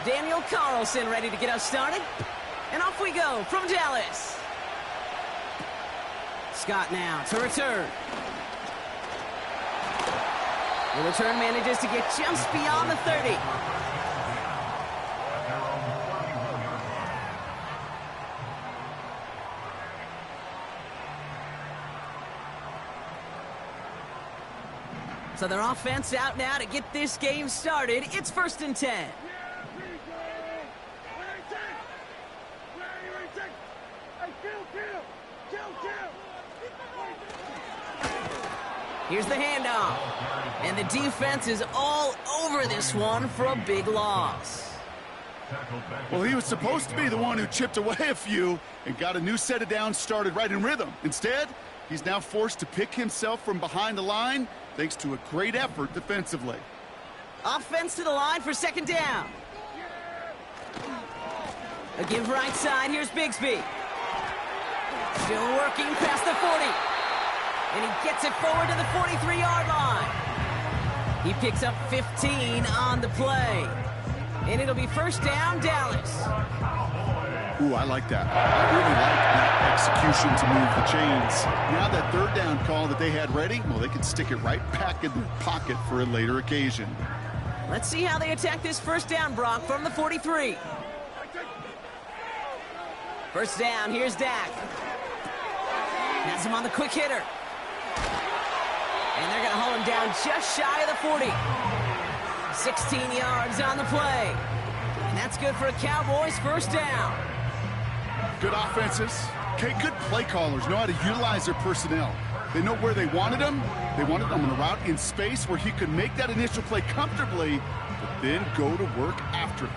Daniel Carlson ready to get us started. And off we go from Dallas. Scott now to return. The return manages to get just beyond the 30. So their offense out now to get this game started. It's 1st and 10. Here's the handoff. And the defense is all over this one for a big loss. Well, he was supposed to be the one who chipped away a few and got a new set of downs started right in rhythm. Instead, he's now forced to pick himself from behind the line thanks to a great effort defensively. Offense to the line for 2nd down. A give right side. Here's Bigsby. Still working past the 40. And he gets it forward to the 43-yard line. He picks up 15 on the play. And it'll be 1st down, Dallas. Ooh, I like that. I really like that execution to move the chains. Now that 3rd down call that they had ready, well, they can stick it right back in their pocket for a later occasion. Let's see how they attack this 1st down, Brock, from the 43. 1st down, here's Dak. Has him on the quick hitter. And they're going to hold him down just shy of the 40. 16 yards on the play. And that's good for a Cowboys 1st down. Good offenses. Okay, good play callers know how to utilize their personnel. They know where they wanted him. They wanted him on a route in space where he could make that initial play comfortably, but then go to work after it.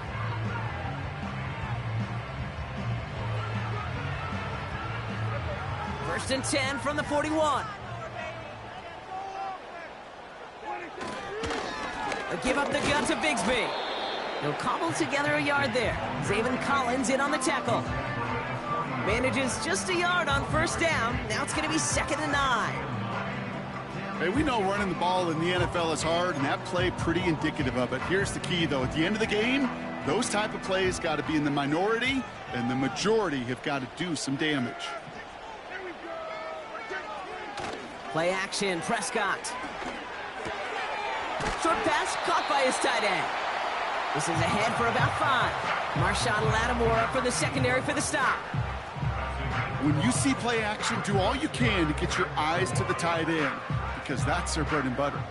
First and 10 from the 41. A give up the gun to Bigsby. He'll cobble together a yard there. Zaven Collins in on the tackle. Manages just a yard on 1st down. Now it's going to be 2nd and 9. Hey, we know running the ball in the NFL is hard, and that play pretty indicative of it. Here's the key, though. At the end of the game, those type of plays got to be in the minority, and the majority have got to do some damage. Play action, Prescott. Short pass caught by his tight end. This is ahead for about 5. Marshawn Lattimore up for the secondary for the stop. When you see play action, do all you can to get your eyes to the tight end, because that's their bread and butter.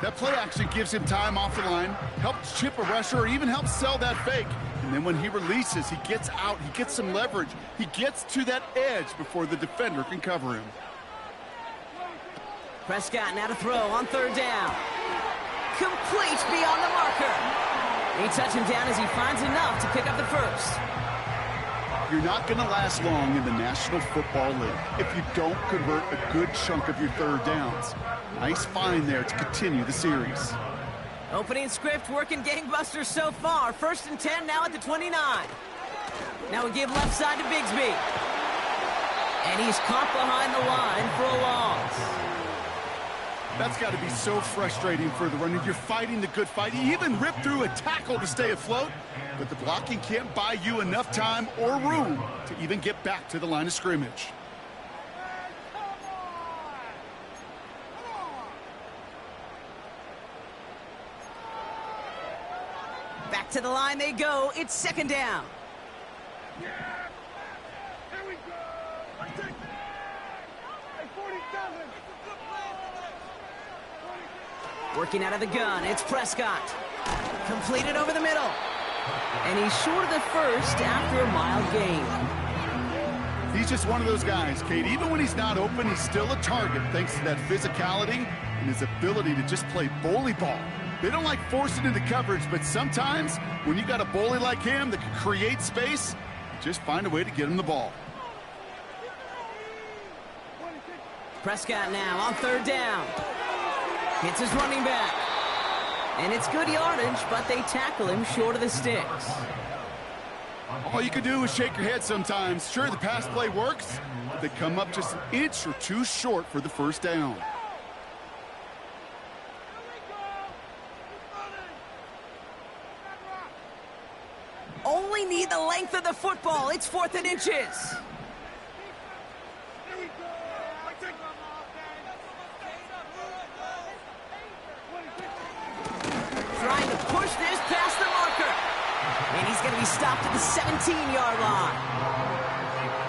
That play action gives him time off the line, helps chip a rusher, or even helps sell that fake. And then when he releases, he gets out, he gets some leverage. He gets to that edge before the defender can cover him. Prescott now to throw on 3rd down. Complete beyond the marker. They touch him down as he finds enough to pick up the 1st. You're not going to last long in the National Football League if you don't convert a good chunk of your 3rd downs. Nice find there to continue the series. Opening script working gangbusters so far. 1st and 10 now at the 29. Now we give left side to Bigsby. And he's caught behind the line for a loss. That's got to be so frustrating for the runner. You're fighting the good fight. You even rip through a tackle to stay afloat, but the blocking can't buy you enough time or room to even get back to the line of scrimmage. Back to the line they go. It's 2nd down. Working out of the gun, it's Prescott. Completed over the middle. And he's short of the 1st after a mild gain. He's just one of those guys, Kate. Even when he's not open, he's still a target thanks to that physicality and his ability to just play bully ball. They don't like forcing into coverage, but sometimes when you got a bully like him that can create space, just find a way to get him the ball. Prescott now on 3rd down. Hits his running back. And it's good yardage, but they tackle him short of the sticks. All you can do is shake your head sometimes. Sure, the pass play works, but they come up just an inch or two short for the 1st down. They need the length of the football. It's 4th and inches. Trying to push this past the marker. And he's going to be stopped at the 17-yard line.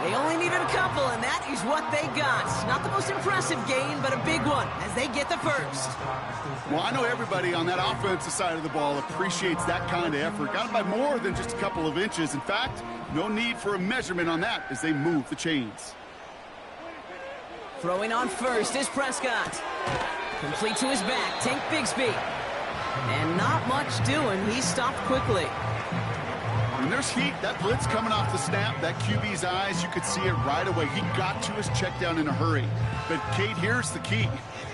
They only needed a couple, and that is what they got. Not the most impressive gain, but a big one as they get the first. Well, I know everybody on that offensive side of the ball appreciates that kind of effort. Got it by more than just a couple of inches. In fact, no need for a measurement on that as they move the chains. Throwing on first is Prescott. Complete to his back, Tank Bigsby. And not much doing. He stopped quickly. When there's heat, that blitz coming off the snap, that QB's eyes, you could see it right away. He got to his check down in a hurry. But, Kate, here's the key.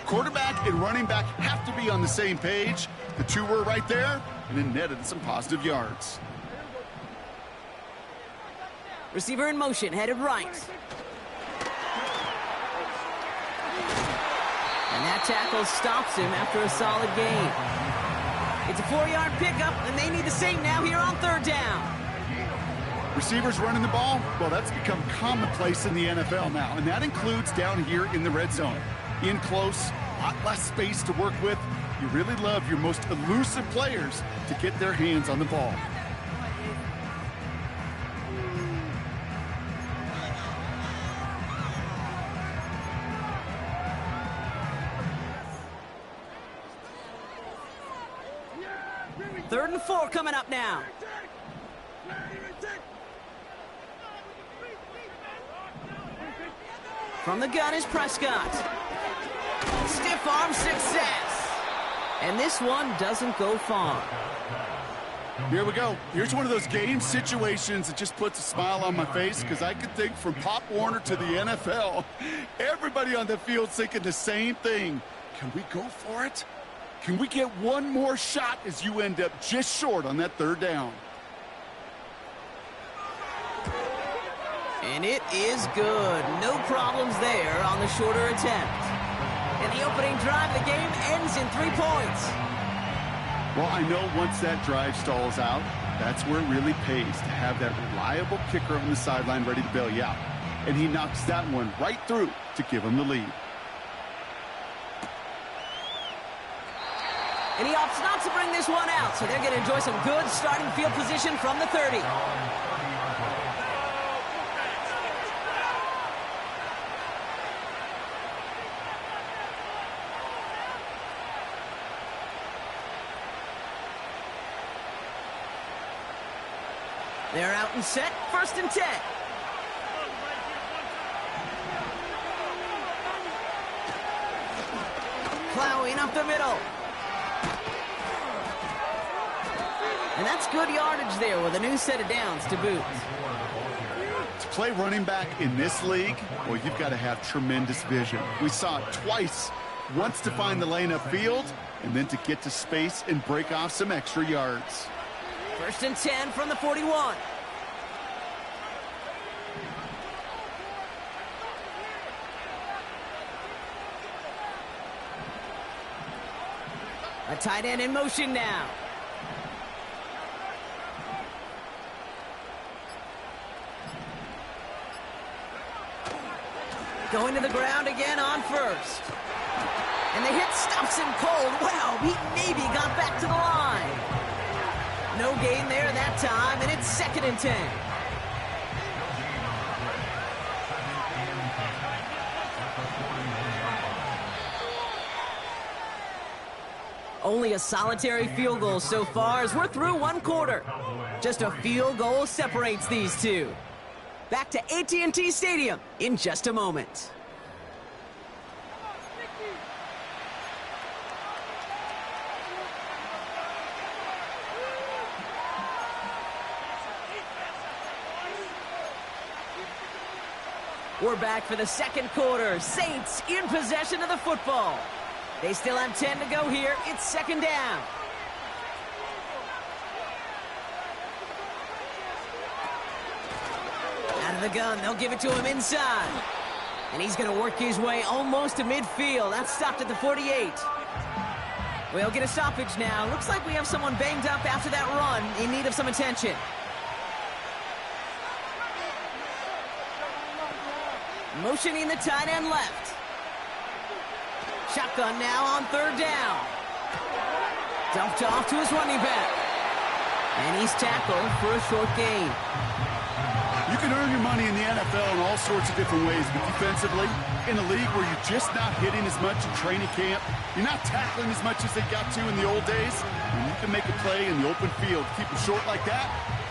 Quarterback and running back have to be on the same page. The two were right there, and it netted some positive yards. Receiver in motion, headed right. And that tackle stops him after a solid gain. It's a 4-yard pickup, and they need the same now here on 3rd down. Receivers running the ball, well, that's become commonplace in the NFL now, and that includes down here in the red zone. In close, a lot less space to work with. You really love your most elusive players to get their hands on the ball. Third and 4 coming up now. From the gun is Prescott. Stiff arm success. And this one doesn't go far. Here we go. Here's one of those game situations that just puts a smile on my face because I can think from Pop Warner to the NFL. Everybody on the field's thinking the same thing. Can we go for it? Can we get one more shot as you end up just short on that 3rd down? And it is good. No problems there on the shorter attempt. And the opening drive of the game ends in 3 points. Well, I know once that drive stalls out, that's where it really pays to have that reliable kicker on the sideline ready to bail you out. And he knocks that one right through to give him the lead. And he opts not to bring this one out, so they're going to enjoy some good starting field position from the 30. They're out and set, 1st and 10. Plowing up the middle. And that's good yardage there with a new set of downs to boot. To play running back in this league, well, you've got to have tremendous vision. We saw it twice. Once to find the lane upfield, and then to get to space and break off some extra yards. 1st and 10 from the 41. A tight end in motion now. Going to the ground again on first. And the hit stops him cold. Wow, he maybe got back to the line. No gain there that time, and it's 2nd and 10. Only a solitary field goal so far as we're through 1 quarter. Just a field goal separates these two. Back to AT&T Stadium in just a moment. We're back for the 2nd quarter. Saints in possession of the football. They still have 10 to go here. It's 2nd down. Out of the gun, they'll give it to him inside. And he's going to work his way almost to midfield. That's stopped at the 48. We'll get a stoppage now. Looks like we have someone banged up after that run in need of some attention. Motioning the tight end left. Shotgun now on third down. Dumped off to his running back. And he's tackled for a short gain. You can earn your money in the NFL in all sorts of different ways, but defensively, in a league where you're just not hitting as much in training camp, you're not tackling as much as they got to in the old days, when you can make a play in the open field, keep them short like that,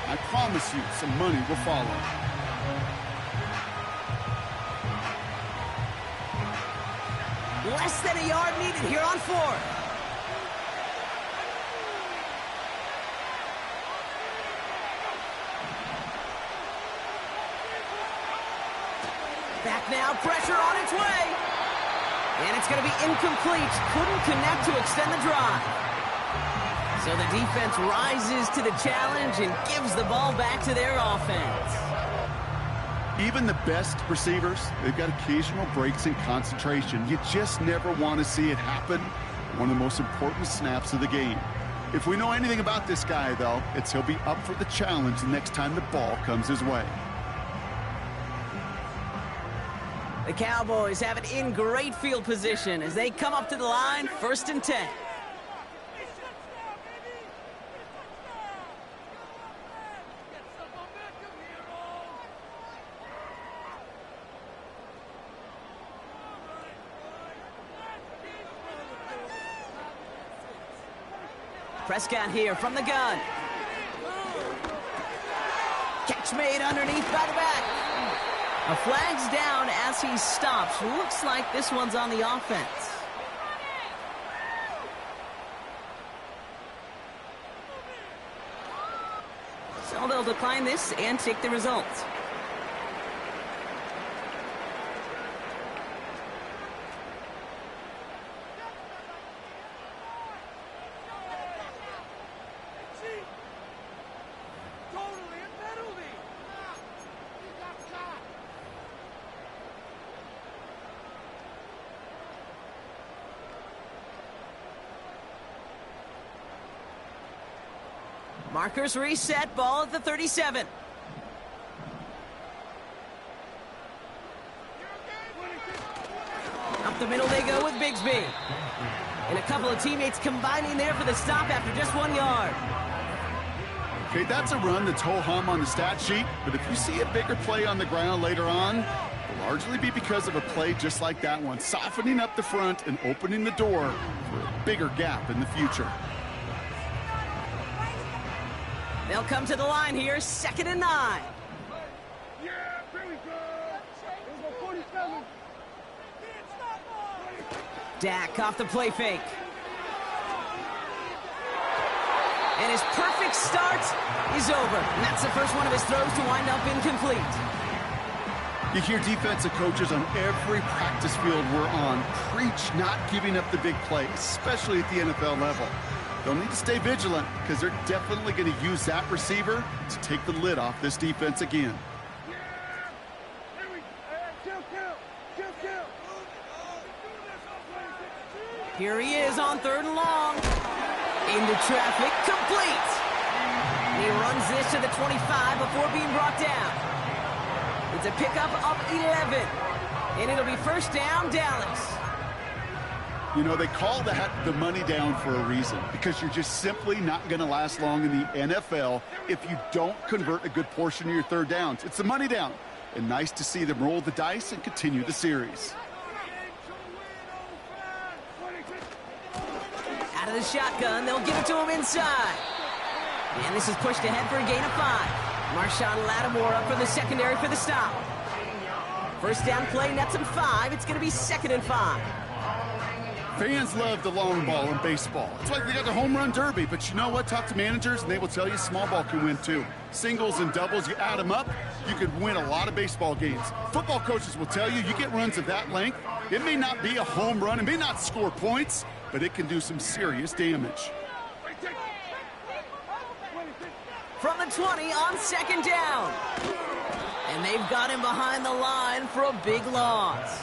I promise you some money will follow. Less than a yard needed here on fourth. Back now, pressure on its way. And it's going to be incomplete. Couldn't connect to extend the drive. So the defense rises to the challenge and gives the ball back to their offense. Even the best receivers, they've got occasional breaks in concentration. You just never want to see it happen. One of the most important snaps of the game. If we know anything about this guy, though, it's he'll be up for the challenge the next time the ball comes his way. The Cowboys have it in great field position as they come up to the line, 1st and 10. Prescott here from the gun. Catch made underneath by the back. A flag's down as he stops. Looks like this one's on the offense. So they'll decline this and take the results. Markers reset, ball at the 37. Up the middle they go with Bigsby. And a couple of teammates combining there for the stop after just 1 yard. Okay, that's a run that's ho-hum on the stat sheet, but if you see a bigger play on the ground later on, it'll largely be because of a play just like that one, softening up the front and opening the door for a bigger gap in the future. They'll come to the line here, 2nd and 9. Yeah, there we go. There's a 47. Dak off the play fake. And his perfect start is over. And that's the first one of his throws to wind up incomplete. You hear defensive coaches on every practice field we're on preach not giving up the big play, especially at the NFL level. They'll need to stay vigilant because they're definitely going to use that receiver to take the lid off this defense again. Here he is on 3rd and long. Into traffic, complete. And he runs this to the 25 before being brought down. It's a pickup of 11. And it'll be 1st down, Dallas. You know, they call that the money down for a reason, because you're just simply not going to last long in the NFL if you don't convert a good portion of your 3rd downs. It's the money down. And nice to see them roll the dice and continue the series. Out of the shotgun, they'll give it to him inside. And this is pushed ahead for a gain of 5. Marshawn Lattimore up for the secondary for the stop. 1st down play, nets him 5. It's going to be 2nd and 5. Fans love the long ball in baseball. It's like they got the home run derby, but you know what? Talk to managers, and they will tell you small ball can win too. Singles and doubles, you add them up, you could win a lot of baseball games. Football coaches will tell you, you get runs of that length, it may not be a home run, it may not score points, but it can do some serious damage. From the 20 on 2nd down. And they've got him behind the line for a big loss.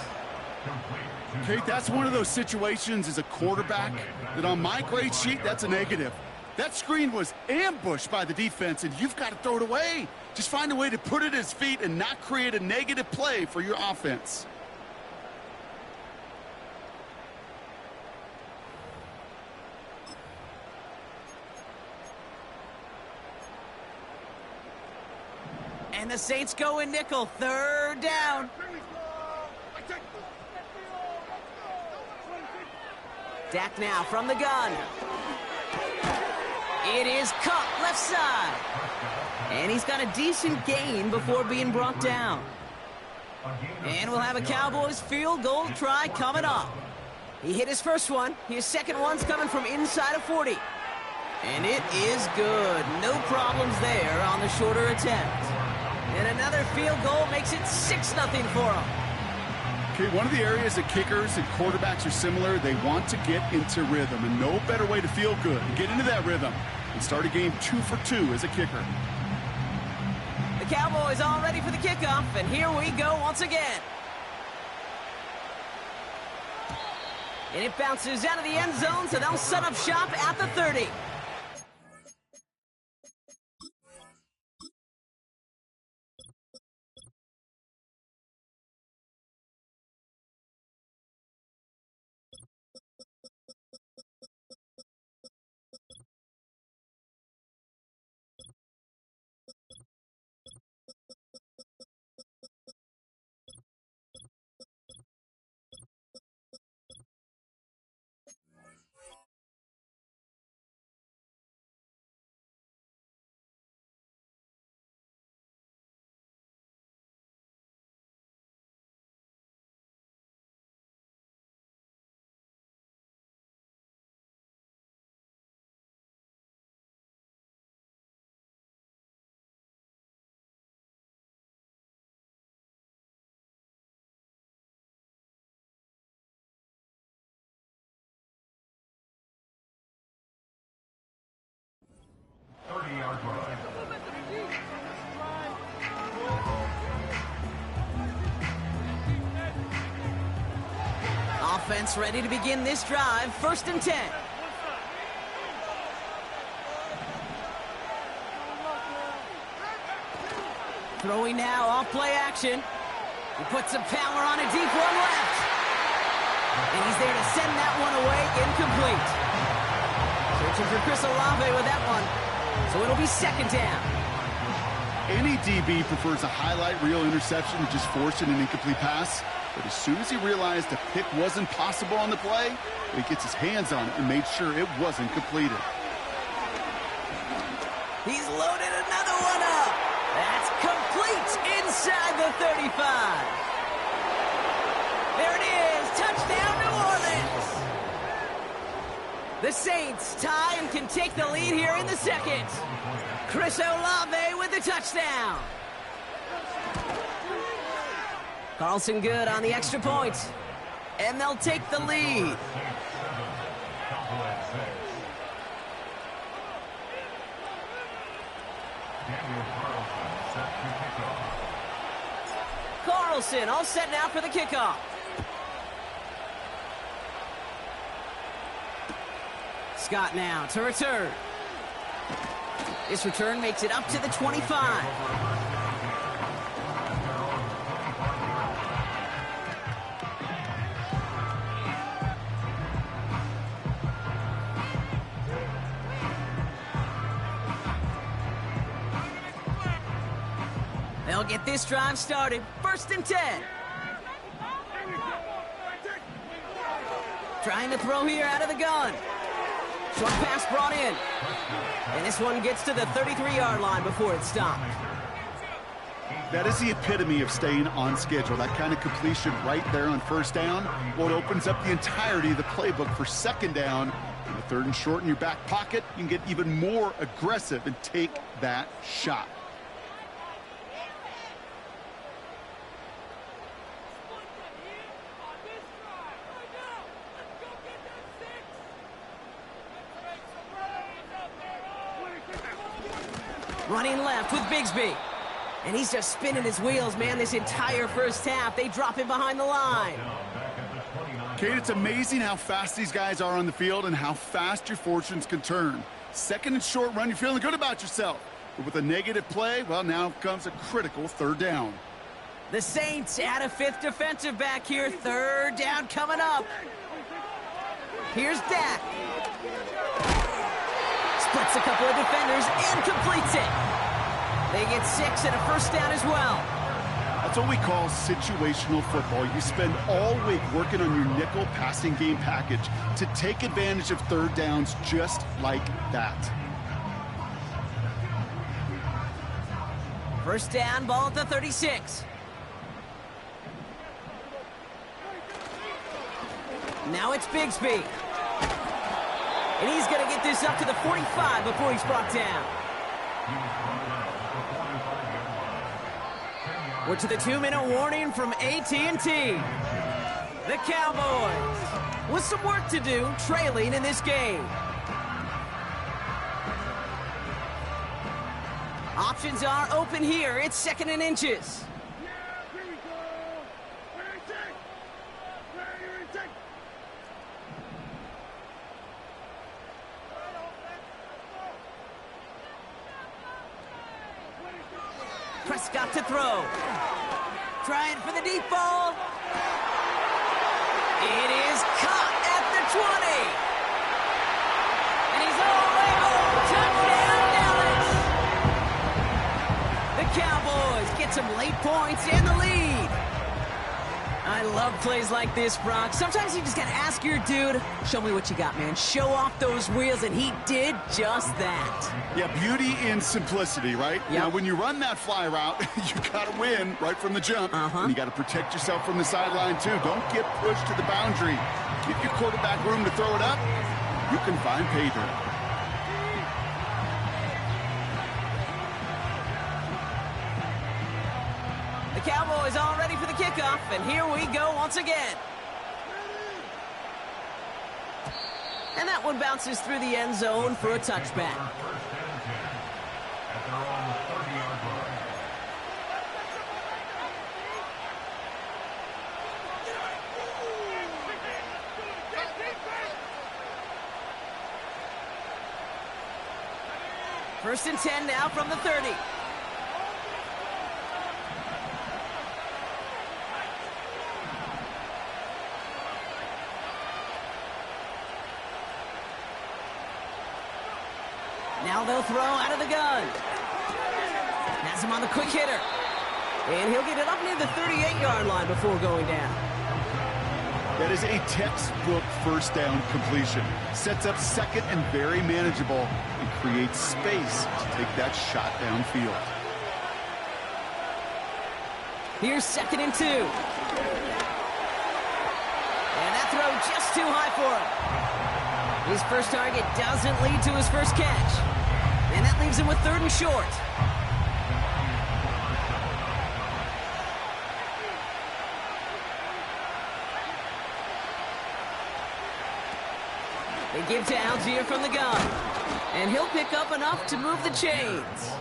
Okay, that's one of those situations as a quarterback that on my grade sheet, that's a negative. That screen was ambushed by the defense, and you've got to throw it away. Just find a way to put it at his feet and not create a negative play for your offense. And the Saints go in nickel. Third down. Dak now from the gun. It is caught left side. And he's got a decent gain before being brought down. And we'll have a Cowboys field goal try coming up. He hit his first one. His second one's coming from inside of 40. And it is good. No problems there on the shorter attempt. And another field goal makes it 6-0 for him. Okay, one of the areas that kickers and quarterbacks are similar, they want to get into rhythm, and no better way to feel good and get into that rhythm and start a game 2 for 2 as a kicker. The Cowboys all ready for the kickoff, and here we go once again. And it bounces out of the end zone, so they'll set up shop at the 30. Offense ready to begin this drive. 1st and 10. Throwing now off play action. He puts some power on a deep one left. And he's there to send that one away, incomplete. Searching for Chris Olave with that one. So it'll be 2nd down. Any DB prefers a highlight reel interception to just forcing an incomplete pass. But as soon as he realized a pick wasn't possible on the play, he gets his hands on it and made sure it wasn't completed. He's loaded another one up. That's complete inside the 35. There it is. Touchdown, New Orleans. The Saints tie and can take the lead here in the 2nd. Chris Olave with the touchdown. Carlson good on the extra point. And they'll take the lead. Carlson all set now for the kickoff. Scott now to return. This return makes it up to the 25. They'll get this drive started. 1st and 10. Trying to throw here out of the gun. Short pass brought in. And this one gets to the 33-yard line before it's stopped. That is the epitome of staying on schedule. That kind of completion right there on 1st down. Well, it opens up the entirety of the playbook for 2nd down. And the 3rd and short in your back pocket, you can get even more aggressive and take that shot. Running left with Bigsby. And he's just spinning his wheels, man, this entire 1st half. They drop him behind the line. Kate, it's amazing how fast these guys are on the field and how fast your fortunes can turn. Second and short run, you're feeling good about yourself. But with a negative play, well, now comes a critical third down. The Saints add a fifth defensive back here. Third down coming up. Here's Dak. Splits a couple of defenders and completes it. They get 6 and a first down as well. That's what we call situational football. You spend all week working on your nickel passing game package to take advantage of third downs just like that. First down, ball at the 36. Now it's Bigsby. And he's going to get this up to the 45 before he's brought down. We're to the 2-minute warning from AT&T. The Cowboys with some work to do, trailing in this game. Options are open here. It's second and inches. Here we go. Where you take? Where you take? Prescott to throw. Trying for the deep ball. It is caught at the 20. And he's all the way home. Touchdown, Dallas. The Cowboys get some late points and the lead. I love plays like this, Brock. Sometimes you just got to ask your dude, show me what you got, man. Show off those wheels, and he did just that. Yeah, beauty in simplicity, right? Yep. Now, when you run that fly route, you got to win right from the jump. And you got to protect yourself from the sideline, too. Don't get pushed to the boundary. Give your quarterback room to throw it up. You can find pay dirt. The Cowboys all ready for the kickoff, and here we go once again. And that one bounces through the end zone for a touchback. First and 10 now from the 30. Now they'll throw out of the gun. Has him on the quick hitter. And he'll get it up near the 38-yard line before going down. That is a textbook first down completion. Sets up second and very manageable and creates space to take that shot downfield. Here's second and 2. And that throw just too high for him. His first target doesn't lead to his first catch. And that leaves him with third and short. They give to Algier from the gun. And he'll pick up enough to move the chains.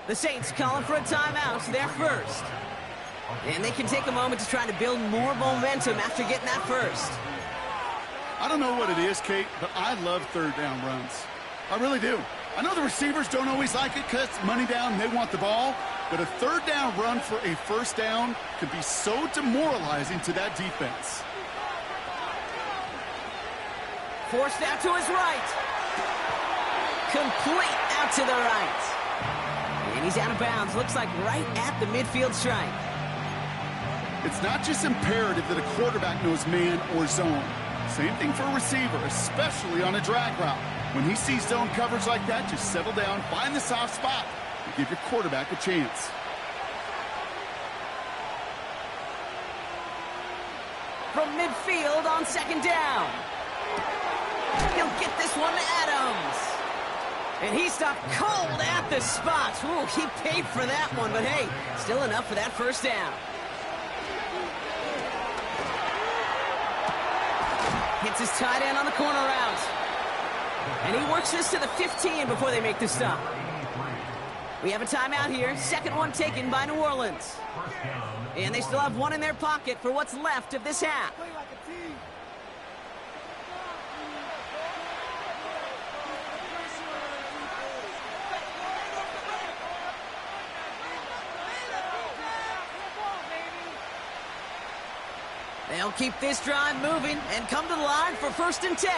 The Saints calling for a timeout. They're first. And they can take a moment to try to build more momentum after getting that first. I don't know what it is, Kate, but I love third down runs. I really do. I know the receivers don't always like it because it's money down and they want the ball, but a third down run for a first down can be so demoralizing to that defense. Forced out to his right. Complete out to the right. And he's out of bounds. Looks like right at the midfield stripe. It's not just imperative that a quarterback knows man or zone. Same thing for a receiver, especially on a drag route. When he sees zone coverage like that, just settle down, find the soft spot, and give your quarterback a chance. From midfield on second down. He'll get this one to Adams. And he stopped cold at the spot. Ooh, he paid for that one, but hey, still enough for that first down. Hits his tight end on the corner route. And he works this to the 15 before they make the stop. We have a timeout here. Second one taken by New Orleans. And they still have one in their pocket for what's left of this half. They'll keep this drive moving and come to the line for 1st and 10.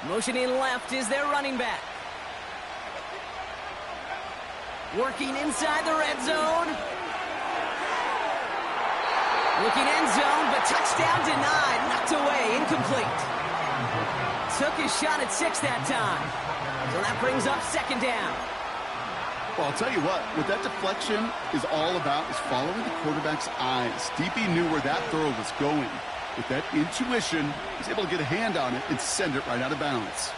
Motioning left is their running back. Working inside the red zone. Looking end zone, but touchdown denied. Knocked away, incomplete. Took his shot at 6 that time. So that brings up 2nd down. Well, I'll tell you what that deflection is all about is following the quarterback's eyes. DB knew where that throw was going. With that intuition, he's able to get a hand on it and send it right out of bounds.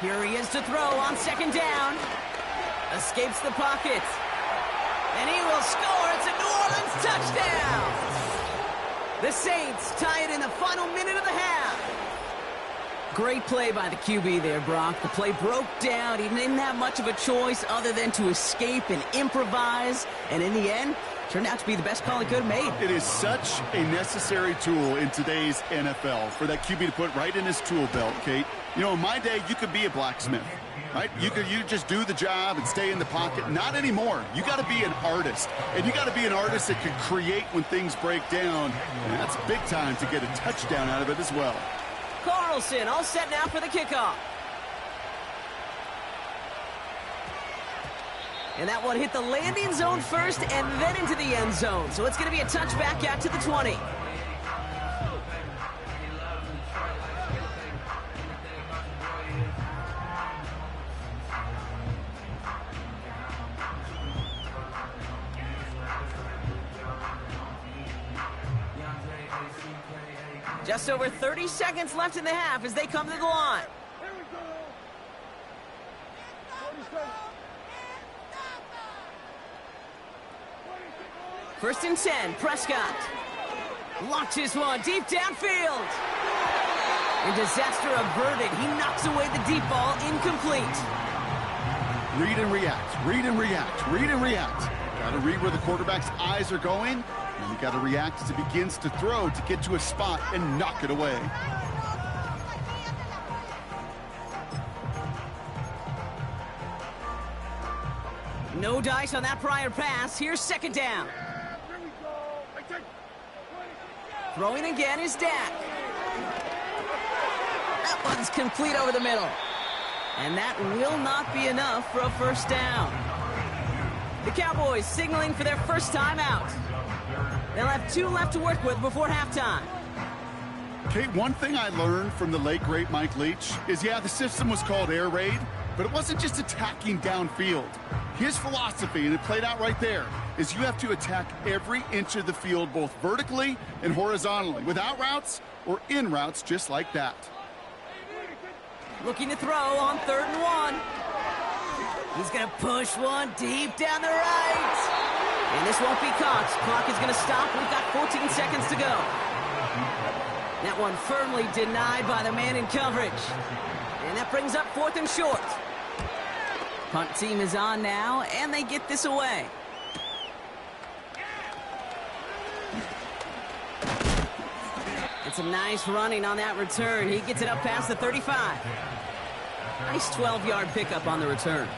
Here he is to throw on 2nd down. Escapes the pocket. And he will score. It's a New Orleans touchdown. The Saints tie it in the final minute of the half. Great play by the QB there, Brock. The play broke down. He didn't have much of a choice other than to escape and improvise. And in the end, turned out to be the best call he could have made. It is such a necessary tool in today's NFL for that QB to put right in his tool belt, Kate. You know, in my day, you could be a blacksmith, right? You just do the job and stay in the pocket. Not anymore. You got to be an artist. And you got to be an artist that can create when things break down. And that's big time to get a touchdown out of it as well. Carlson all set now for the kickoff. And that one hit the landing zone first and then into the end zone. So it's going to be a touchback out to the 20. Just over 30 seconds left in the half as they come to the line. Here we go. 1st and 10, Prescott. Launches one deep downfield. And disaster averted. He knocks away the deep ball, incomplete. Read and react, read and react, read and react. Got to read where the quarterback's eyes are going. And you got to react as it begins to throw to get to a spot and knock it away. No dice on that prior pass. Here's 2nd down. Here we go. Throwing again is Dak. That one's complete over the middle. And that will not be enough for a 1st down. The Cowboys signaling for their first time out. They'll have 2 left to work with before halftime. Kate, one thing I learned from the late, great Mike Leach is, yeah, the system was called air raid, but it wasn't just attacking downfield. His philosophy, and it played out right there, is you have to attack every inch of the field, both vertically and horizontally, without routes or in routes just like that. Looking to throw on 3rd and 1. He's going to push one deep down the right. And this won't be caught. Clock is going to stop. We've got 14 seconds to go. That one firmly denied by the man in coverage. And that brings up 4th and short. Punt team is on now, and they get this away. It's a nice running on that return. He gets it up past the 35. Nice 12-yard pickup on the return.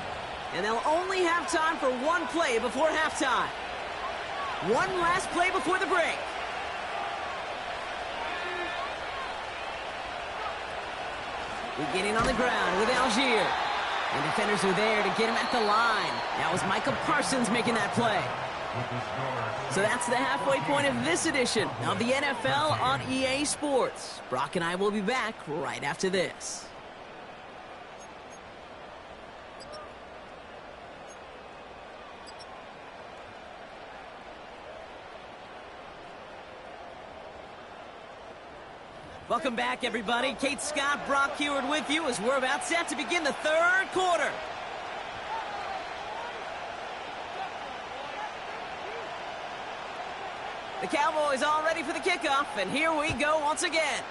And they'll only have time for 1 play before halftime. 1 last play before the break. Beginning on the ground with Algier. And defenders are there to get him at the line. That was Michael Parsons making that play. So that's the halfway point of this edition of the NFL on EA Sports. Brock and I will be back right after this. Welcome back, everybody. Kate Scott, Brock Heward with you as we're about set to begin the 3rd quarter. The Cowboys all ready for the kickoff, and here we go once again.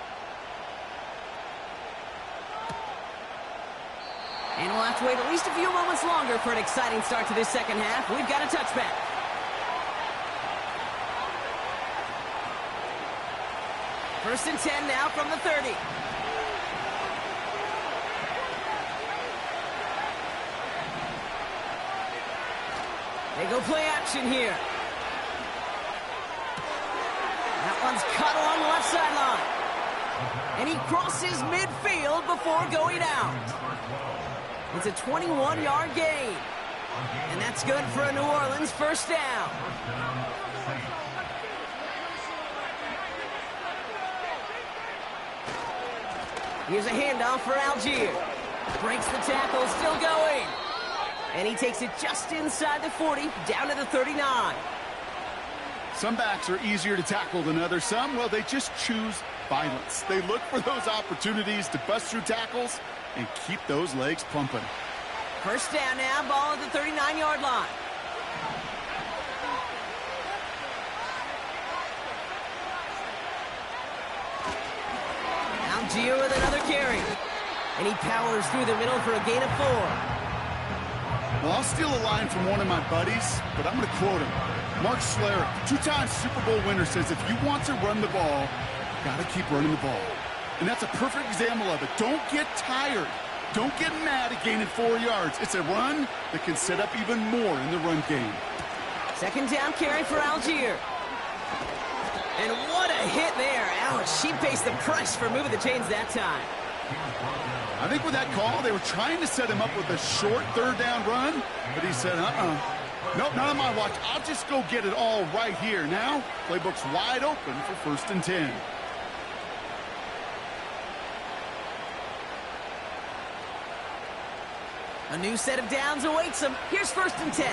And we'll have to wait at least a few moments longer for an exciting start to this 2nd half. We've got a touchback. First and 10 now from the 30. They go play action here. That one's cut along the left sideline. And he crosses midfield before going out. It's a 21-yard gain. And that's good for a New Orleans first down. Here's a handoff for Algier. Breaks the tackle, still going. And he takes it just inside the 40, down to the 39. Some backs are easier to tackle than others. Some, well, they just choose violence. They look for those opportunities to bust through tackles and keep those legs pumping. First down now, ball at the 39-yard line. Algier with another carry. And he powers through the middle for a gain of 4. Well, I'll steal a line from one of my buddies, but I'm going to quote him. Mark Schlereth, two-time Super Bowl winner, says if you want to run the ball, you got to keep running the ball. And that's a perfect example of it. Don't get tired. Don't get mad at gaining 4 yards. It's a run that can set up even more in the run game. Second down carry for Algier. And what a hit there. Ouch, she pays the price for moving the chains that time. I think with that call, they were trying to set him up with a short third down run, but he said, nope, not on my watch. I'll just go get it all right here. Now, playbook's wide open for first and 10. A new set of downs awaits him. Here's first and 10.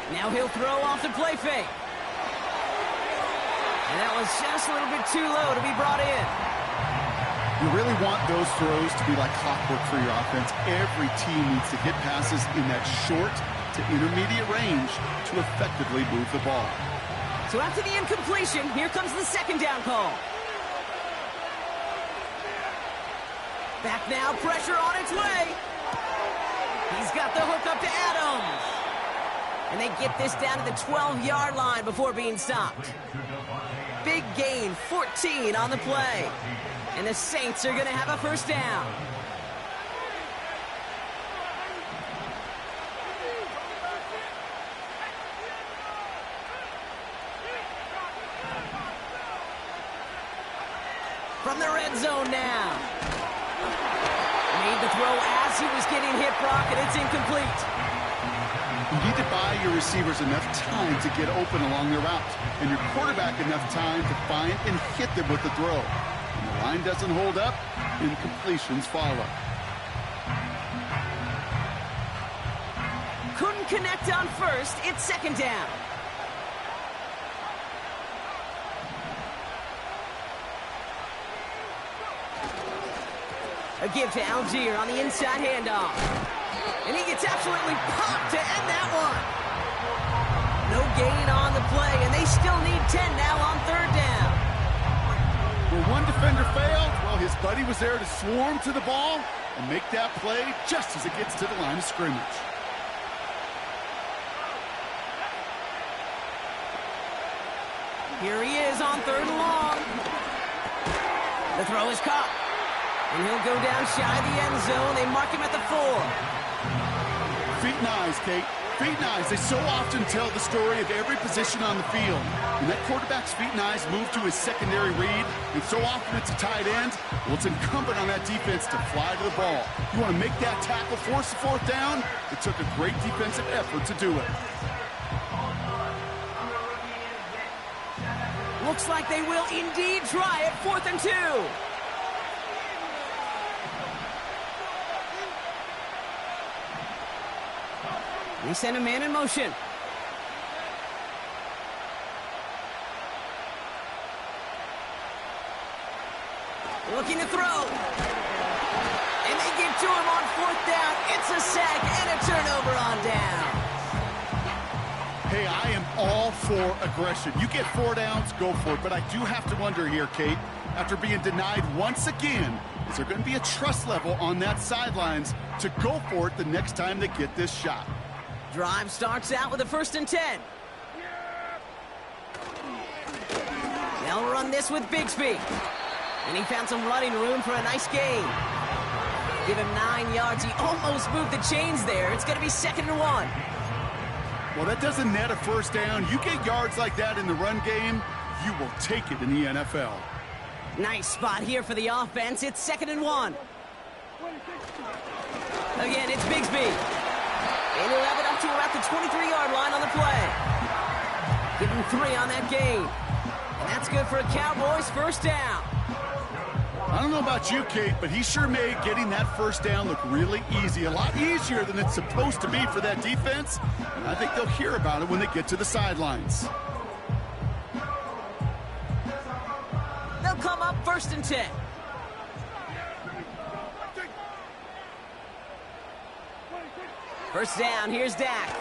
Now he'll throw off the play fake. And that was just a little bit too low to be brought in. You really want those throws to be like clockwork for your offense. Every team needs to get passes in that short to intermediate range to effectively move the ball. So after the incompletion, here comes the second down call. Back now, pressure on its way. He's got the hook up to Adams. And they get this down to the 12-yard line before being stopped. Big gain, 14 on the play. And the Saints are going to have a first down. From the red zone now. Made the throw as he was getting hit, Brock, and it's incomplete. You need to buy your receivers enough time to get open along their route, and your quarterback enough time to find and hit them with the throw. When the line doesn't hold up, incompletions follow. Couldn't connect on first. It's second down. A give to Algier on the inside handoff. And he gets absolutely popped to end that one. No gain on the play, and they still need 10 now on third down. Where one defender failed, well, his buddy was there to swarm to the ball and make that play just as it gets to the line of scrimmage. Here he is on third and long. The throw is caught. And he'll go down shy of the end zone. They mark him at the 4. Feet and eyes, Kate. Feet and eyes. They so often tell the story of every position on the field. When that quarterback's feet and eyes move to his secondary read, and so often it's a tight end, well, it's incumbent on that defense to fly to the ball. You want to make that tackle, force the fourth down? It took a great defensive effort to do it. Looks like they will indeed try it. 4th and 2. They send a man in motion. Looking to throw. And they get to him on 4th down. It's a sack and a turnover on down. Hey, I am all for aggression. You get 4 downs, go for it. But I do have to wonder here, Kate, after being denied once again, Is there going to be a trust level on that sidelines to go for it the next time they get this shot? Drive starts out with a 1st and 10. They'll run this with Bigsby. And he found some running room for a nice gain. Give him 9 yards. He almost moved the chains there. It's going to be 2nd and 1. Well, that doesn't net a 1st down. You get yards like that in the run game, you will take it in the NFL. Nice spot here for the offense. It's 2nd and 1. Again, it's Bigsby. And he'll have it up to about the 23-yard line on the play. Give him 3 on that gain. And that's good for a Cowboys 1st down. I don't know about you, Kate, but he sure made getting that 1st down look really easy. A lot easier than it's supposed to be for that defense. And I think they'll hear about it when they get to the sidelines. They'll come up 1st and 10. First down, here's Dak.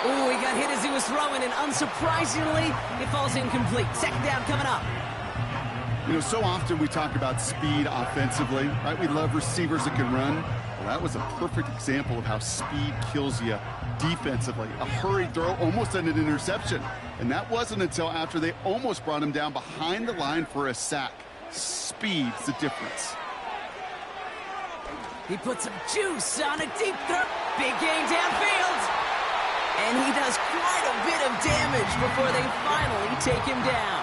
Ooh, he got hit as he was throwing, and unsurprisingly, it falls incomplete. 2nd down coming up. You know, so often we talk about speed offensively, right? We love receivers that can run. Well, that was a perfect example of how speed kills you defensively. A hurried throw almost ended an interception. And that wasn't until after they almost brought him down behind the line for a sack. Speed's the difference. He puts some juice on a deep throw. Big gain downfield. And he does quite a bit of damage before they finally take him down.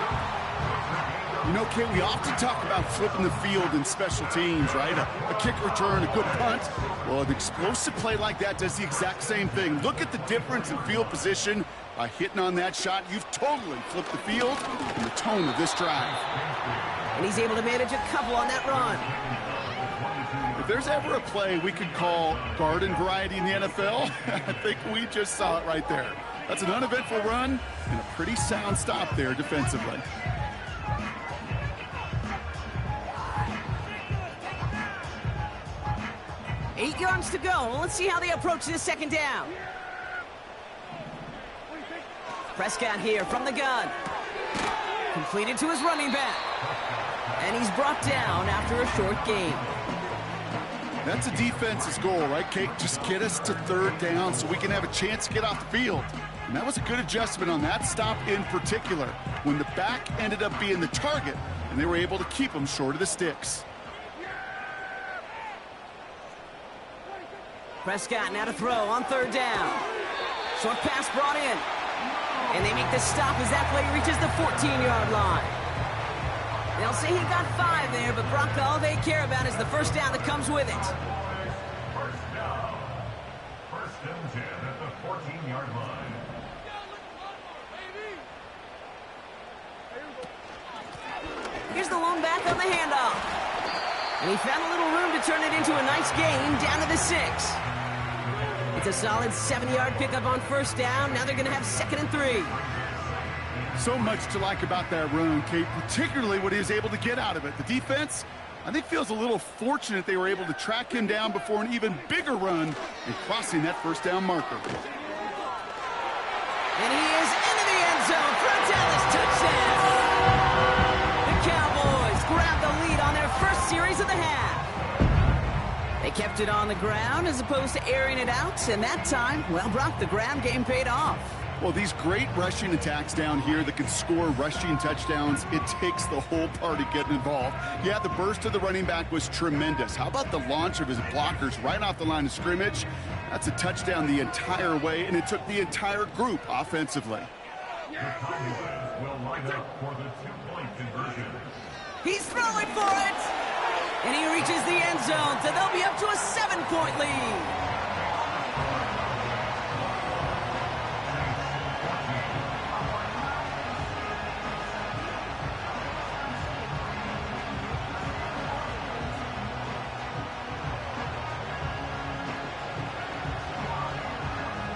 You know, Kate, we often talk about flipping the field in special teams, right? A kick return, a good punt. Well, an explosive play like that does the exact same thing. Look at the difference in field position. By hitting on that shot, you've totally flipped the field and the tone of this drive. And he's able to manage a couple on that run. If there's ever a play we could call garden variety in the NFL, I think we just saw it right there. That's an uneventful run and a pretty sound stop there defensively. Eight yards to go. Well, let's see how they approach this 2nd down. Prescott here from the gun. Completed to his running back. And he's brought down after a short gain. That's a defense's goal, right, Kate? Just get us to 3rd down so we can have a chance to get off the field. And that was a good adjustment on that stop in particular, when the back ended up being the target, and they were able to keep him short of the sticks. Prescott now to throw on 3rd down. Short pass brought in. And they make the stop as that play reaches the 14-yard line. They'll say he got 5 there, but Brock, all they care about is the 1st down that comes with it. 1st down. 1st and 10 at the 14-yard line. Here's the lone back on the handoff. And he found a little room to turn it into a nice gain down to the 6. It's a solid 7-yard pickup on 1st down. Now they're going to have 2nd and 3. So much to like about that run, Kate, particularly what he was able to get out of it. The defense, I think, feels a little fortunate they were able to track him down before an even bigger run and crossing that 1st down marker. And he is into the end zone for a Dallas touchdown. The Cowboys grab the lead on their 1st series of the half. They kept it on the ground as opposed to airing it out, and that time, well, Brock, the ground game paid off. Well, these great rushing attacks down here that can score rushing touchdowns, it takes the whole party getting involved. Yeah, the burst of the running back was tremendous. How about the launch of his blockers right off the line of scrimmage? That's a touchdown the entire way, and it took the entire group offensively. The Cowboys will line up for the 2-point conversion. He's throwing for it! And he reaches the end zone, so they'll be up to a 7-point lead.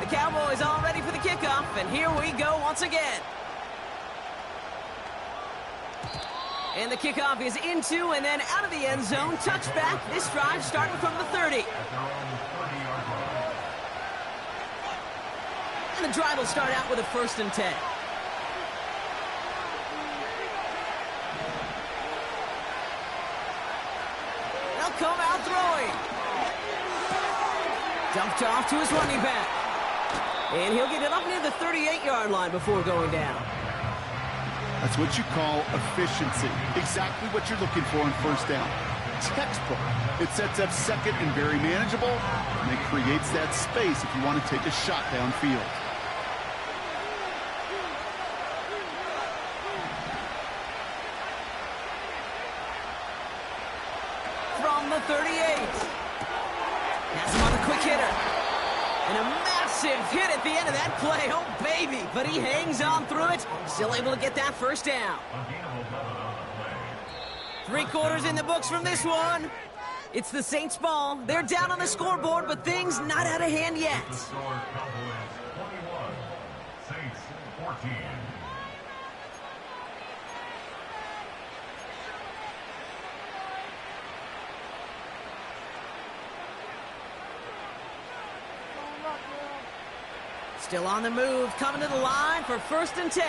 The Cowboys all ready for the kickoff, and here we go once again. And the kickoff is into and then out of the end zone. Touchback. This drive starting from the 30. And the drive will start out with a 1st and 10. come out throwing. Dumped off to his running back. And he'll get it up near the 38-yard line before going down. That's what you call efficiency. Exactly what you're looking for on first down. Textbook. It sets up second and very manageable, and it creates that space if you want to take a shot downfield. From the 38. Has him on the quick hitter. And a massive hit at the end of that play. Oh, baby. But he hangs on through it. Still able to get that first down. 3 quarters in the books from this one. It's the Saints' ball. They're down on the scoreboard, but things not out of hand yet. Score Cowboys 21, Saints 14. Still on the move, coming to the line for 1st and 10.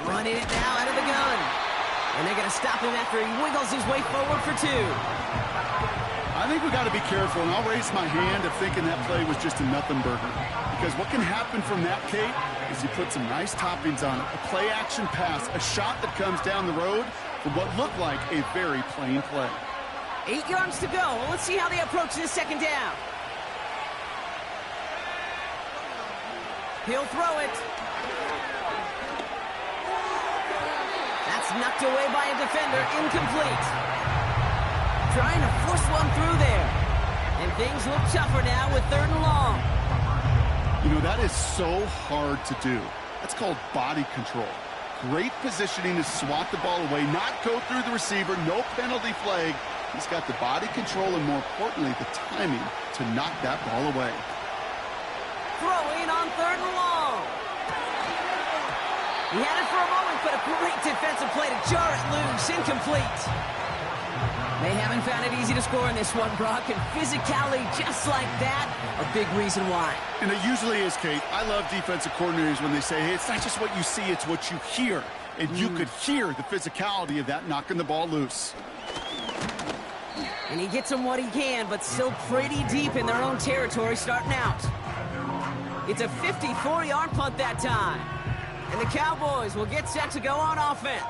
Running it now out of the gun. And they're going to stop him after he wiggles his way forward for 2. I think we got to be careful, and I'll raise my hand of thinking that play was just a nothing burger. Because what can happen from that, Kate, is you put some nice toppings on it. A play-action pass, a shot that comes down the road for what looked like a very plain play. 8 yards to go. Let's see how they approach this second down. He'll throw it. That's knocked away by a defender. Incomplete. Trying to force one through there. And things look tougher now with 3rd and long. You know, that is so hard to do. That's called body control. Great positioning to swat the ball away, not go through the receiver, no penalty flag. He's got the body control and, more importantly, the timing to knock that ball away. Throwing on 3rd and long. He had it for a moment, but a great defensive play to jar it loose. Incomplete. They haven't found it easy to score in this one, Brock, and physicality just like that, a big reason why. And it usually is, Kate. I love defensive coordinators when they say, hey, it's not just what you see, it's what you hear. And you could hear the physicality of that knocking the ball loose. And he gets them what he can, but still pretty deep in their own territory starting out. It's a 54-yard punt that time. And the Cowboys will get set to go on offense.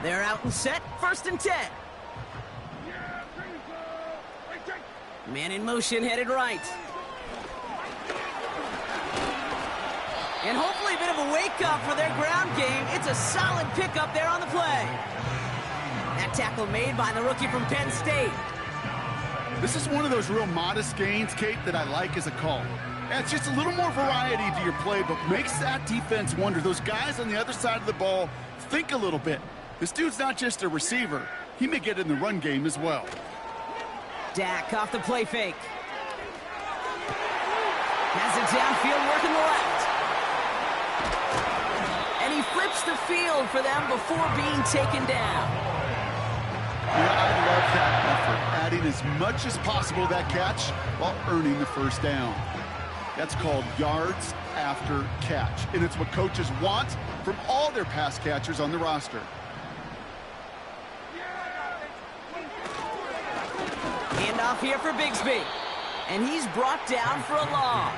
They're out and set, 1st and 10. Man in motion, headed right. And hopefully a bit of a wake-up for their ground game. It's a solid pickup there on the play. That tackle made by the rookie from Penn State. This is one of those real modest gains, Kate, that I like as a call. And it's just a little more variety to your play, but makes that defense wonder. Those guys on the other side of the ball think a little bit. This dude's not just a receiver. He may get in the run game as well. Dak off the play fake. Has it downfield, working the left. And he flips the field for them before being taken down. Yeah, I love that effort, adding as much as possible to that catch while earning the first down. That's called yards after catch, and it's what coaches want from all their pass catchers on the roster. Handoff here for Bigsby. And he's brought down for a loss.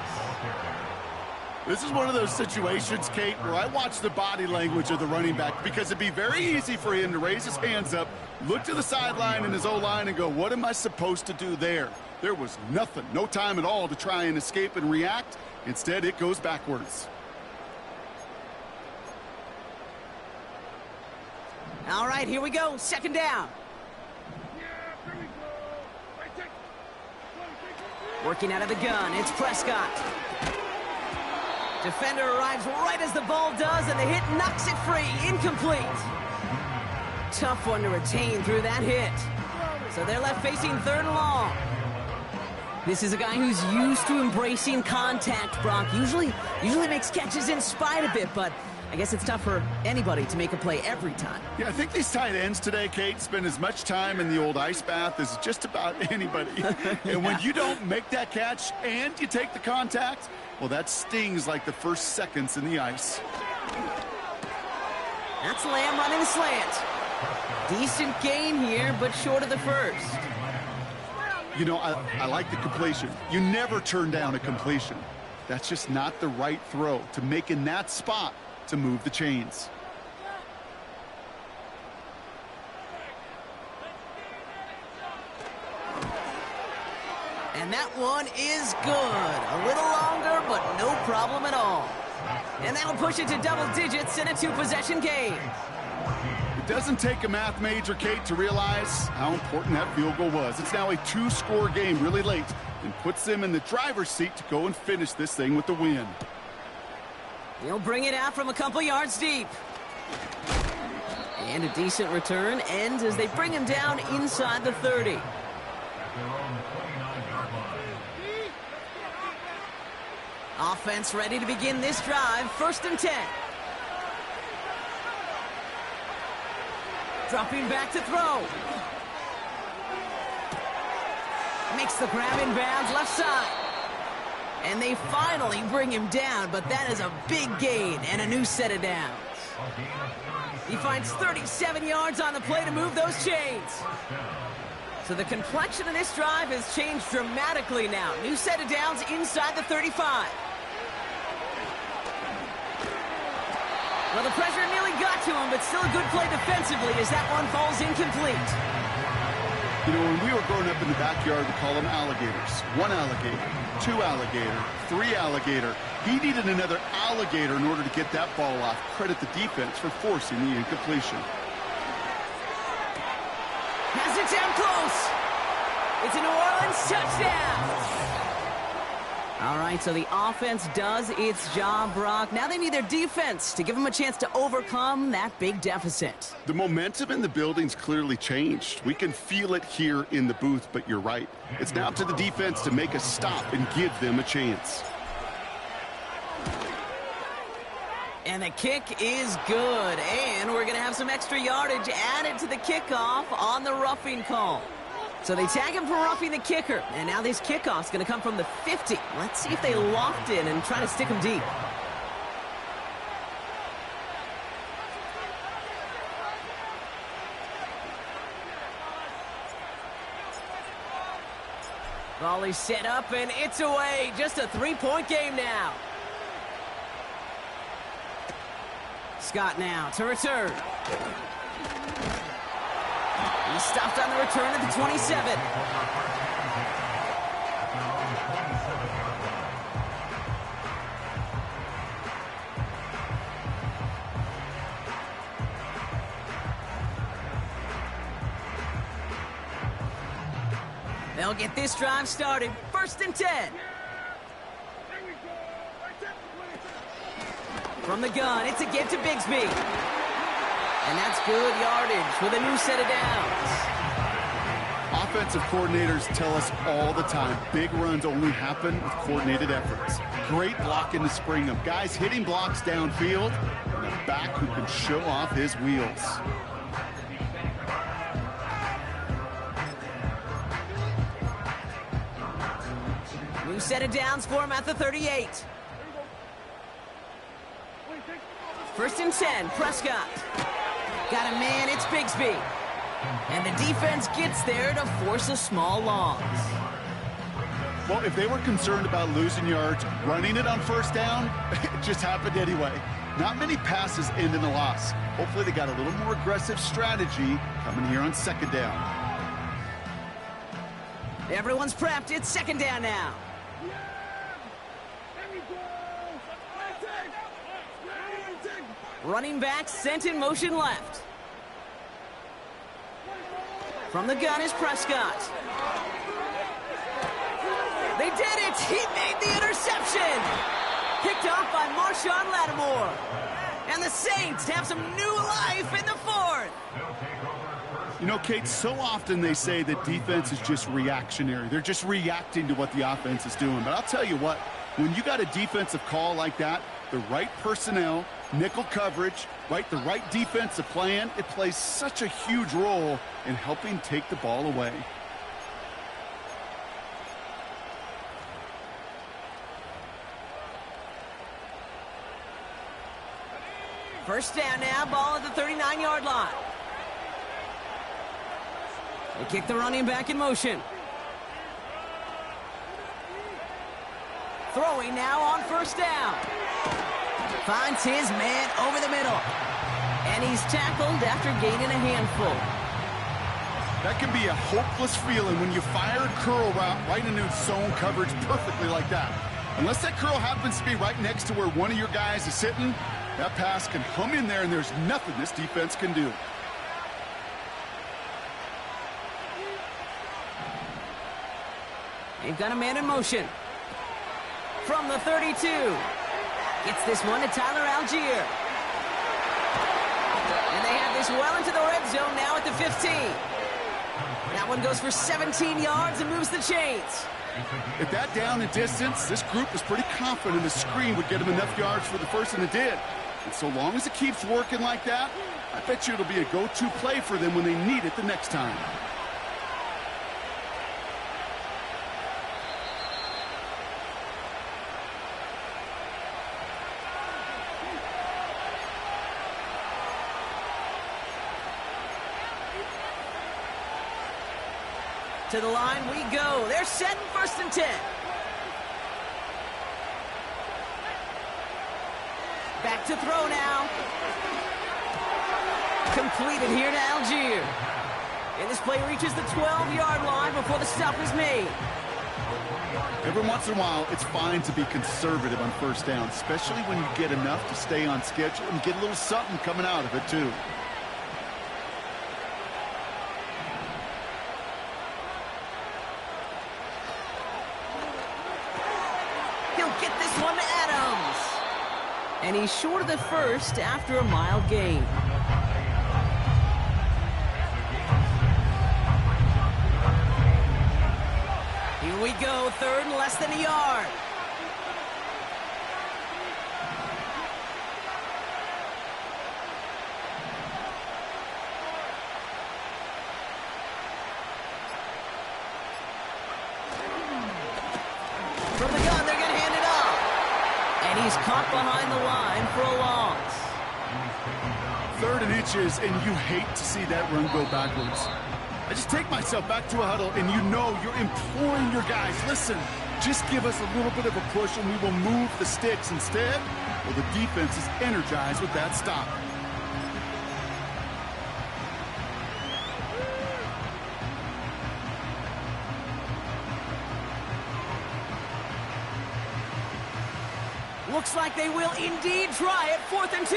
This is one of those situations, Kate, where I watch the body language of the running back, because it'd be very easy for him to raise his hands up, look to the sideline in his O-line and go, what am I supposed to do there? There was nothing, no time at all to try and escape and react. Instead, it goes backwards. All right, here we go. 2nd down. Working out of the gun, it's Prescott. Defender arrives right as the ball does, and the hit knocks it free. Incomplete. Tough one to retain through that hit. So they're left facing 3rd and long. This is a guy who's used to embracing contact, Brock. Usually makes catches in spite of it, but I guess it's tough for anybody to make a play every time. Yeah, I think these tight ends today, Kate, spend as much time in the old ice bath as just about anybody. And when you don't make that catch and you take the contact, well, that stings like the first seconds in the ice. That's Lamb running the slant. Decent gain here, but short of the first. You know, I like the completion. You never turn down a completion. That's just not the right throw to make in that spot to move the chains. And that one is good. A little longer, but no problem at all. And that'll push it to double digits in a two-possession game. It doesn't take a math major, Kate, to realize how important that field goal was. It's now a two-score game really late and puts them in the driver's seat to go and finish this thing with the win. He'll bring it out from a couple yards deep. And a decent return ends as they bring him down inside the 30. Offense ready to begin this drive. 1st and 10. Dropping back to throw. Makes the grab in bounds left side. And they finally bring him down, but that is a big gain and a new set of downs. He finds 37 yards on the play to move those chains. So the complexion of this drive has changed dramatically now. New set of downs inside the 35. Well, the pressure nearly got to him, but still a good play defensively as that one falls incomplete. You know, when we were growing up in the backyard, we call them alligators. 1 alligator, 2 alligator, 3 alligator. He needed another alligator in order to get that ball off. Credit the defense for forcing the incompletion. Has it down close. It's a New Orleans touchdown. All right, so the offense does its job, Brock. Now they need their defense to give them a chance to overcome that big deficit. The momentum in the building's clearly changed. We can feel it here in the booth, but you're right. It's now up to the defense to make a stop and give them a chance. And the kick is good. And we're going to have some extra yardage added to the kickoff on the roughing call. So they tag him for roughing the kicker. And now this kickoff's going to come from the 50. Let's see if they locked in and try to stick him deep. Volley set up, and it's away. Just a 3-point game now. Scott now to return. He's stopped on the return at the 27. They'll get this drive started. 1st and 10. From the gun, it's a get to Bigsby. And that's good yardage with a new set of downs. Offensive coordinators tell us all the time, big runs only happen with coordinated efforts. Great blocking to spring them. Guys hitting blocks downfield, and a back who can show off his wheels. New set of downs for him at the 38. 1st and 10, Prescott. Got a man, it's Bigsby. And the defense gets there to force a small loss. Well, if they were concerned about losing yards, running it on 1st down, it just happened anyway. Not many passes end in a loss. Hopefully they got a little more aggressive strategy coming here on 2nd down. Everyone's prepped, it's 2nd down now. Running back sent in motion left. From the gun is Prescott. They did it! He made the interception! Picked off by Marshawn Lattimore. And the Saints have some new life in the 4th. You know, Kate, so often they say that defense is just reactionary. They're just reacting to what the offense is doing. But I'll tell you what, when you got a defensive call like that, the right personnel, Nickel coverage, the right defensive plan, it plays such a huge role in helping take the ball away. First down now, ball at the 39-yard line. They kick the running back in motion. Throwing now on first down. Finds his man over the middle. And he's tackled after gaining a handful. That can be a hopeless feeling when you fire a curl route right into zone coverage perfectly like that. Unless that curl happens to be right next to where one of your guys is sitting, that pass can hum in there and there's nothing this defense can do. They've got a man in motion. From the 32. Gets this one to Tyler Algier. And they have this well into the red zone now at the 15. That one goes for 17 yards and moves the chains. At that down and distance, this group was pretty confident the screen would get them enough yards for the first, and it did. And so long as it keeps working like that, I bet you it'll be a go-to play for them when they need it the next time. To the line we go. They're set in 1st and 10. Back to throw now. Completed here to Algier. And this play reaches the 12-yard line before the stop is made. Every once in a while, it's fine to be conservative on first down, especially when you get enough to stay on schedule and get a little something coming out of it, too. Get this one to Adams. And he's short of the first after a mild gain. Here we go, 3rd and less than a yard. From the gun, they're going to hand it off. And he's caught behind the line for a loss. 3rd and inches, and you hate to see that run go backwards. I just take myself back to a huddle, and you know you're imploring your guys, listen, just give us a little bit of a push, and we will move the sticks instead. Well, the defense is energized with that stop. Looks like they will indeed try it. 4th and 2.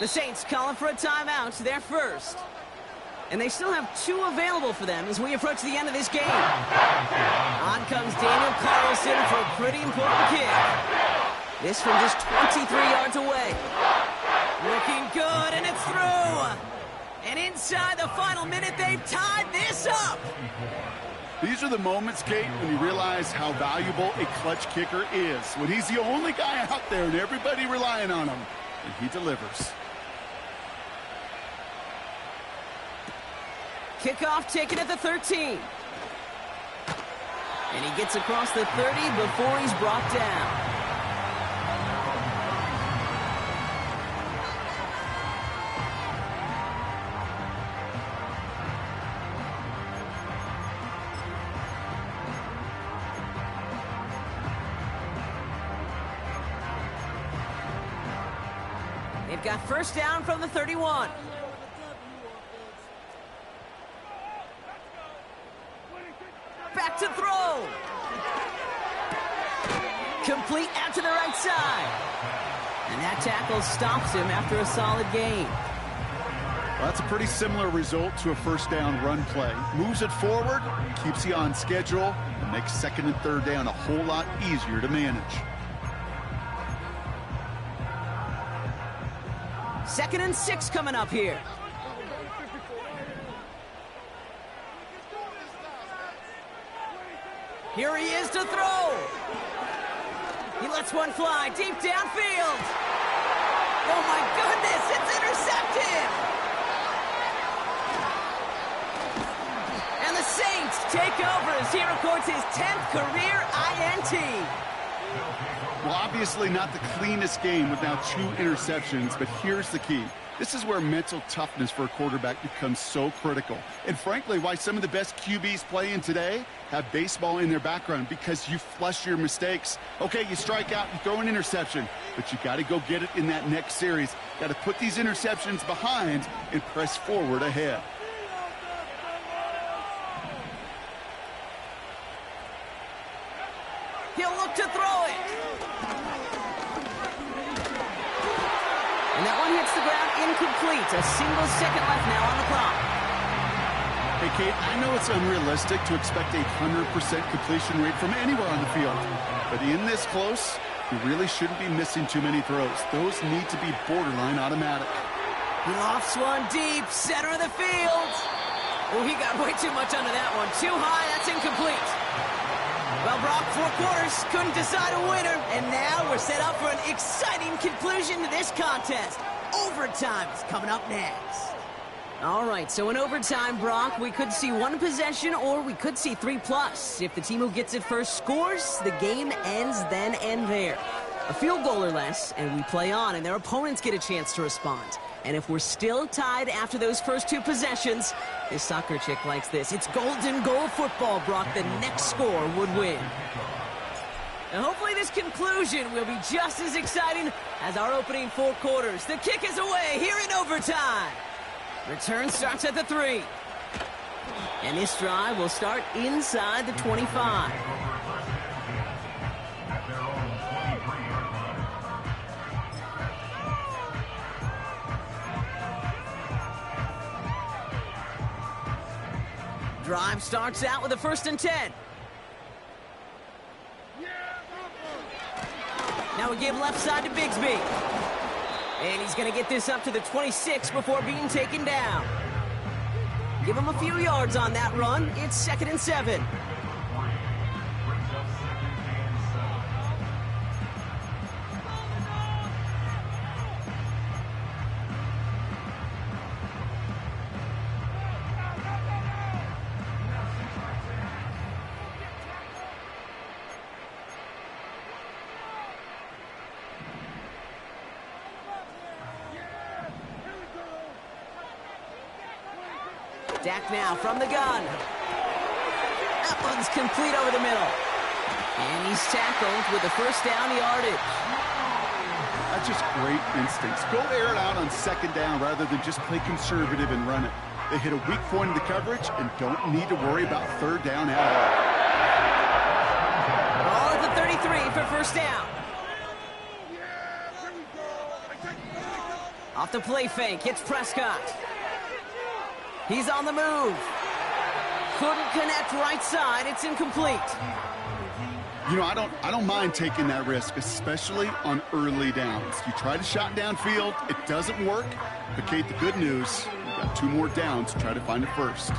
The Saints calling for a timeout. They're first. And they still have 2 available for them as we approach the end of this game. On comes Daniel Carlson for a pretty important kick. This from just 23 yards away. Looking good, and it's through. And inside the final minute, they've tied this up. These are the moments, Kate, when you realize how valuable a clutch kicker is. When he's the only guy out there and everybody relying on him, and he delivers. Kickoff taken at the 13. And he gets across the 30 before he's brought down. They've got first down from the 31. Back to throw. Complete out to the right side. And that tackle stops him after a solid gain. Well, that's a pretty similar result to a first down run play. Moves it forward, keeps you on schedule, and makes 2nd and 3rd down a whole lot easier to manage. 2nd and 6 coming up here. Here he is to throw. He lets one fly deep downfield. Oh my goodness, it's intercepted. And the Saints take over as he records his 10th career INT. Well, obviously not the cleanest game with now 2 interceptions, but here's the key. This is where mental toughness for a quarterback becomes so critical. And frankly, why some of the best QBs playing today have baseball in their background, because you flush your mistakes. Okay, you strike out, you throw an interception, but you got to go get it in that next series. Got to put these interceptions behind and press forward ahead. He'll look to throw it. And that one hits the ground incomplete. A single second left now on the clock. Hey, Kate, I know it's unrealistic to expect a 100% completion rate from anywhere on the field. But in this close, you really shouldn't be missing too many throws. Those need to be borderline automatic. He lofts one deep, center of the field. Oh, he got way too much under that one. Too high, that's incomplete. Well, Brock, 4 quarters, couldn't decide a winner. And now we're set up for an exciting conclusion to this contest. Overtime is coming up next. All right, so in overtime, Brock, we could see 1 possession or we could see 3+. If the team who gets it first scores, the game ends then and there. A field goal or less, and we play on, and their opponents get a chance to respond. And if we're still tied after those first 2 possessions, this soccer chick likes this. It's golden goal football, Brock. The next score would win. And hopefully this conclusion will be just as exciting as our opening 4 quarters. The kick is away here in overtime. Return starts at the 3. And this drive will start inside the 25. Drive starts out with a 1st and 10. Now we give left side to Bigsby. And he's going to get this up to the 26 before being taken down. Give him a few yards on that run. It's 2nd and 7. Dak now from the gun. That one's complete over the middle. And he's tackled with the 1st down yardage. That's just great instincts. Go air it out on 2nd down rather than just play conservative and run it. They hit a weak point in the coverage and don't need to worry about 3rd down at all. Ball at the 33 for 1st down. Off the play fake, hits Prescott. He's on the move. Couldn't connect right side. It's incomplete. You know, I don't mind taking that risk, especially on early downs. You try to shot downfield, it doesn't work. But Kate, the good news, we've got 2 more downs to try to find a 1st.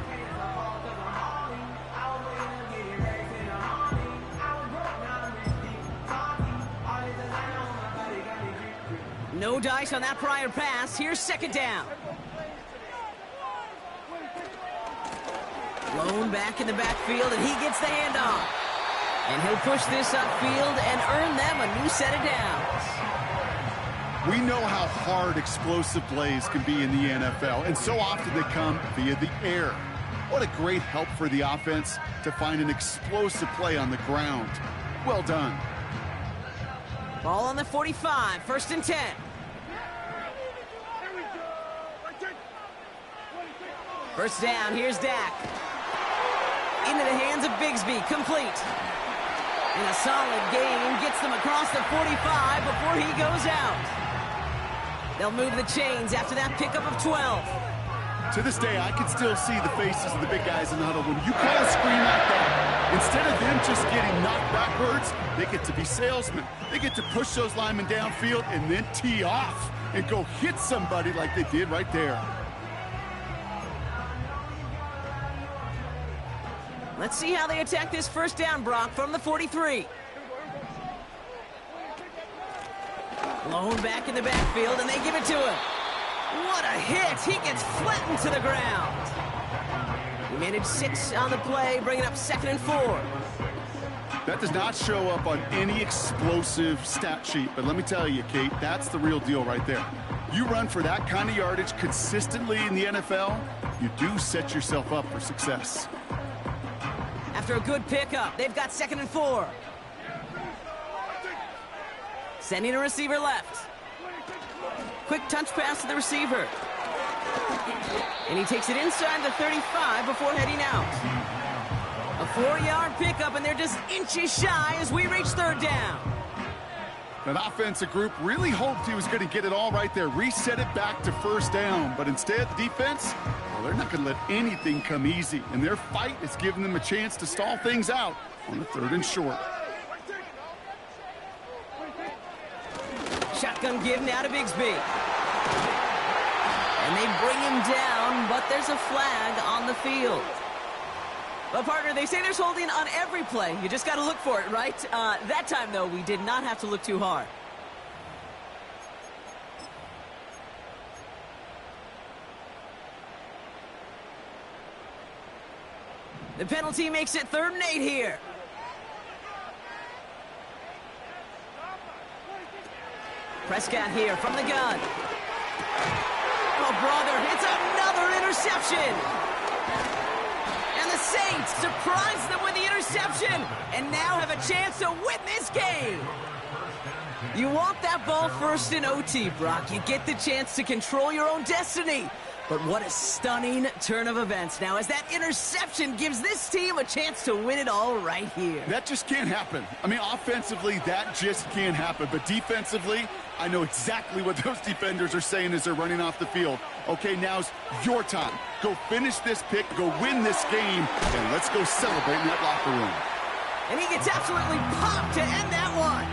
No dice on that prior pass. Here's 2nd down. Blown back in the backfield, and he gets the handoff. And he'll push this upfield and earn them a new set of downs. We know how hard explosive plays can be in the NFL, and so often they come via the air. What a great help for the offense to find an explosive play on the ground. Well done. Ball on the 45, 1st and 10. First down, here's Dak. Into the hands of Bigsby, complete. And a solid gain gets them across the 45 before he goes out. They'll move the chains after that pickup of 12. To this day, I can still see the faces of the big guys in the huddle. When you call a screen like that, Instead of them just getting knocked backwards, they get to be salesmen. They get to push those linemen downfield and then tee off and go hit somebody like they did right there. Let's see how they attack this first down, Brock, from the 43. Blown back in the backfield, and they give it to him. What a hit! He gets flattened to the ground. He managed 6 on the play, bringing up 2nd and 4. That does not show up on any explosive stat sheet, but let me tell you, Kate, that's the real deal right there. You run for that kind of yardage consistently in the NFL, you do set yourself up for success. After a good pickup, they've got 2nd and 4. Sending a receiver left. Quick touch pass to the receiver. And he takes it inside the 35 before heading out. A 4-yard pickup, and they're just inches shy as we reach 3rd down. That offensive group really hoped he was going to get it all right there, reset it back to 1st down. But instead, the defense, well, they're not going to let anything come easy. And their fight is giving them a chance to stall things out on the 3rd and short. Shotgun give now to Bigsby. And they bring him down, but there's a flag on the field. Well, partner, they say there's holding on every play. You just got to look for it, right? That time, though, we did not have to look too hard. The penalty makes it 3rd and 8 here. Prescott here from the gun. Oh, brother, it's another interception. And the Saints surprise them with the interception and now have a chance to win this game. You want that ball first in OT, Brock. You get the chance to control your own destiny. But what a stunning turn of events now as that interception gives this team a chance to win it all right here. That just can't happen. I mean, offensively, that just can't happen. But defensively, I know exactly what those defenders are saying as they're running off the field. Okay, now's your time. Go finish this pick, go win this game, and let's go celebrate in that locker room. And he gets absolutely popped to end that one.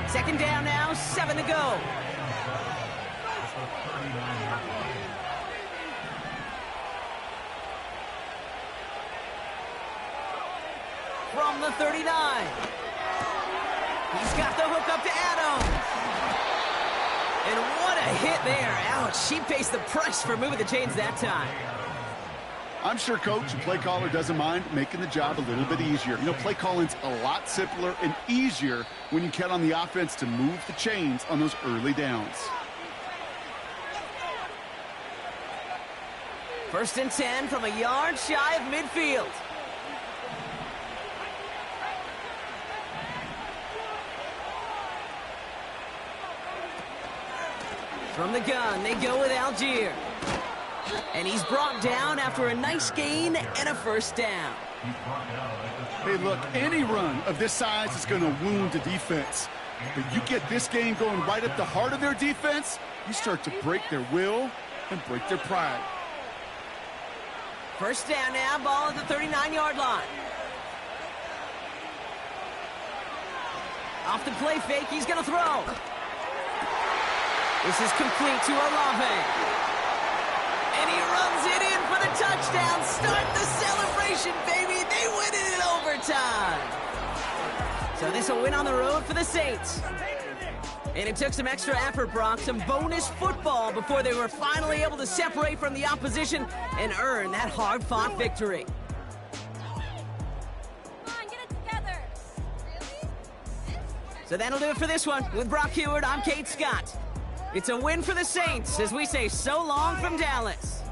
2nd down now, 7 to go. From the 39. He's got the hook up to Adams. And what a hit there. Ouch, she pays the price for moving the chains that time. I'm sure coach and play caller doesn't mind making the job a little bit easier. You know, play calling's a lot simpler and easier when you count on the offense to move the chains on those early downs. 1st and 10 from a yard shy of midfield. From the gun, they go with Algier. And he's brought down after a nice gain and a 1st down. Hey, look, any run of this size is going to wound the defense. But you get this game going right at the heart of their defense, you start to break their will and break their pride. 1st down now, ball at the 39-yard line. Off the play fake, he's going to throw. This is complete to Olave. And he runs it in for the touchdown. Start the celebration, baby. They win it in overtime. So this will win on the road for the Saints. And it took some extra effort, Brock, some bonus football before they were finally able to separate from the opposition and earn that hard-fought victory. Come on, get it together. So that'll do it for this one. With Brock Heward, I'm Kate Scott. It's a win for the Saints as we say so long from Dallas.